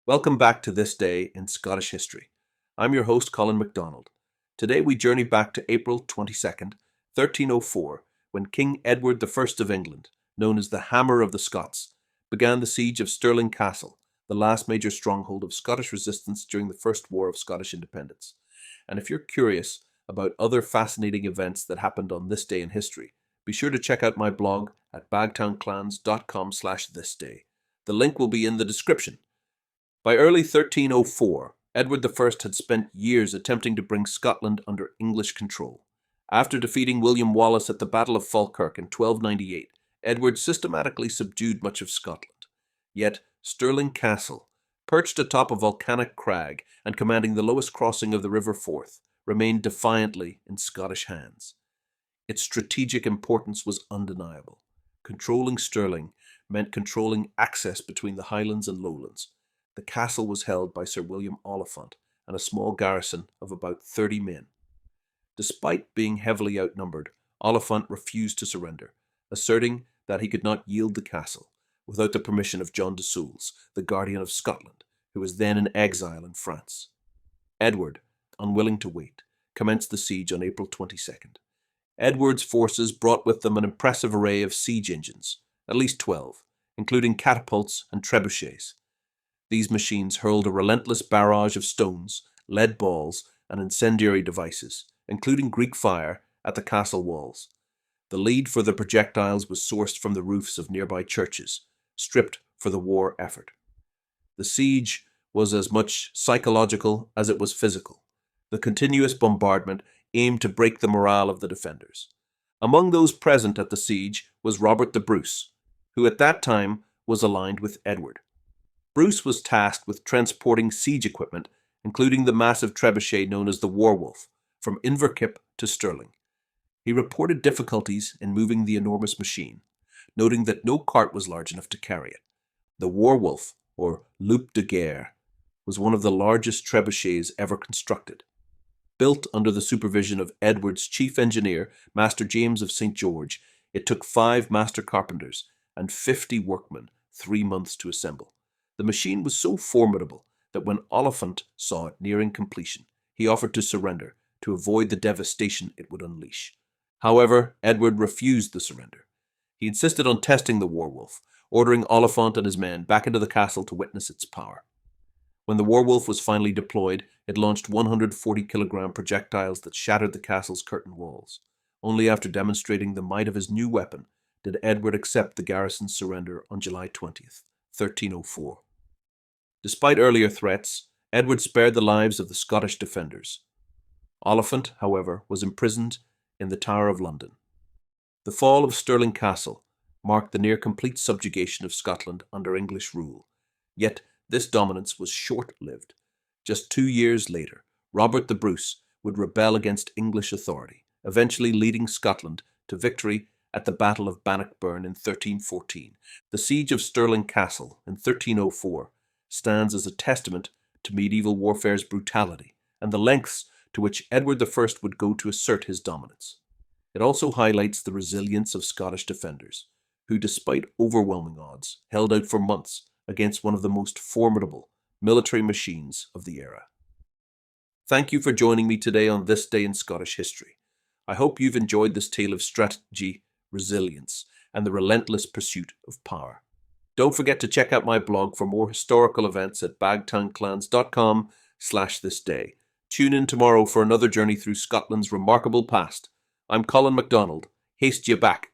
Welcome back to This Day in Scottish History. I'm your host, Colin MacDonald. Today we journey back to April 22nd, 1304, when King Edward I of England, known as the Hammer of the Scots, began the Siege of Stirling Castle, the last major stronghold of Scottish resistance during the First War of Scottish Independence. And if you're curious about other fascinating events that happened on this day in history, be sure to check out my blog at bagtownclans.com/thisday. The link will be in the description. By early 1304, Edward I had spent years attempting to bring Scotland under English control. After defeating William Wallace at the Battle of Falkirk in 1298, Edward systematically subdued much of Scotland. Yet Stirling Castle, perched atop a volcanic crag and commanding the lowest crossing of the River Forth, remained defiantly in Scottish hands. Its strategic importance was undeniable. Controlling Stirling meant controlling access between the Highlands and Lowlands. The castle was held by Sir William Oliphant and a small garrison of about 30 men. Despite being heavily outnumbered, Oliphant refused to surrender, asserting that he could not yield the castle without the permission of John de Soules, the guardian of Scotland, who was then in exile in France. Edward, unwilling to wait, commenced the siege on April 22nd. Edward's forces brought with them an impressive array of siege engines, at least 12, including catapults and trebuchets. These machines hurled a relentless barrage of stones, lead balls, and incendiary devices, including Greek fire, at the castle walls. The lead for the projectiles was sourced from the roofs of nearby churches, stripped for the war effort. The siege was as much psychological as it was physical. The continuous bombardment aimed to break the morale of the defenders. Among those present at the siege was Robert the Bruce, who at that time was aligned with Edward. Bruce was tasked with transporting siege equipment, including the massive trebuchet known as the Warwolf, from Inverkip to Stirling. He reported difficulties in moving the enormous machine, noting that no cart was large enough to carry it. The Warwolf, or loup de guerre, was one of the largest trebuchets ever constructed. Built under the supervision of Edward's chief engineer, Master James of St. George, it took 5 master carpenters and 50 workmen 3 months to assemble. The machine was so formidable that when Oliphant saw it nearing completion, he offered to surrender to avoid the devastation it would unleash. However, Edward refused the surrender. He insisted on testing the Warwolf, ordering Oliphant and his men back into the castle to witness its power. When the Warwolf was finally deployed, it launched 140-kilogram projectiles that shattered the castle's curtain walls. Only after demonstrating the might of his new weapon did Edward accept the garrison's surrender on July 20th, 1304. Despite earlier threats, Edward spared the lives of the Scottish defenders. Oliphant, however, was imprisoned in the Tower of London. The fall of Stirling Castle marked the near-complete subjugation of Scotland under English rule. Yet this dominance was short-lived. Just 2 years later, Robert the Bruce would rebel against English authority, eventually leading Scotland to victory at the Battle of Bannockburn in 1314. The Siege of Stirling Castle in 1304 stands as a testament to medieval warfare's brutality and the lengths to which Edward I would go to assert his dominance. It also highlights the resilience of Scottish defenders, who, despite overwhelming odds, held out for months against one of the most formidable military machines of the era. Thank you for joining me today on This Day in Scottish History. I hope you've enjoyed this tale of strategy, resilience, and the relentless pursuit of power. Don't forget to check out my blog for more historical events at bagtownclans.com/thisday. Tune in tomorrow for another journey through Scotland's remarkable past. I'm Colin MacDonald. Haste ye back.